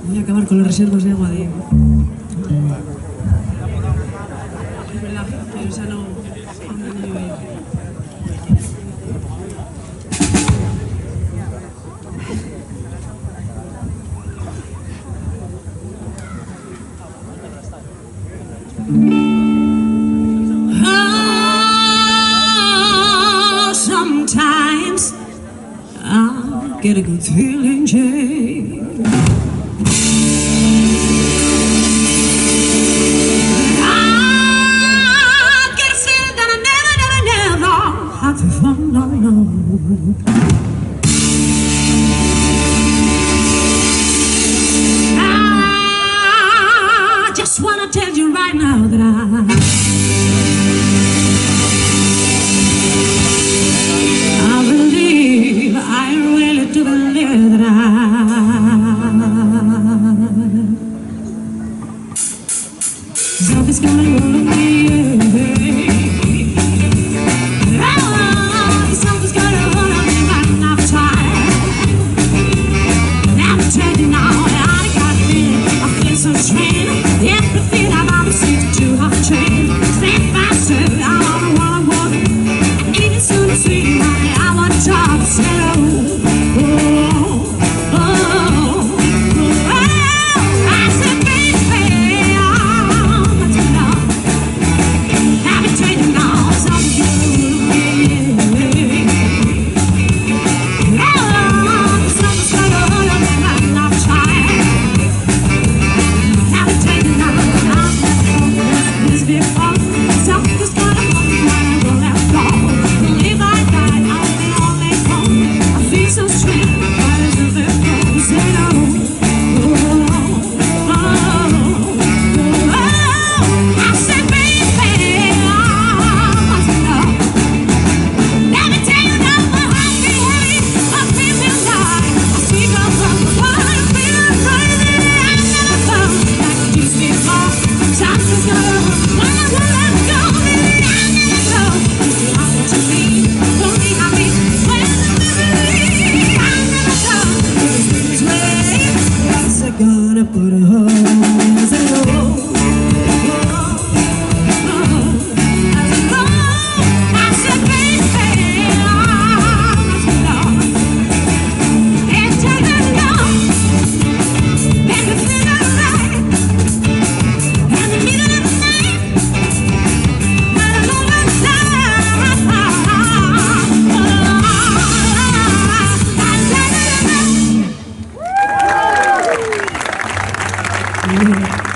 Voy a acabar con las reservas de agua de... Es verdad, pero esa no... Oh, sometimes I get a good feeling, Jane. I get a feeling that I never have to fall, no. I just wanna tell you right now that I believe, I really do believe that something's gonna roll me. Something's gonna roll me right enough time. And I'm telling you now, I got feeling, I feel so strange. Everything I've ever seen to have changed. Step by step, I wanna walk. And even soon as sweet money, I want to talk. Say, gonna put a hole in the Yeah.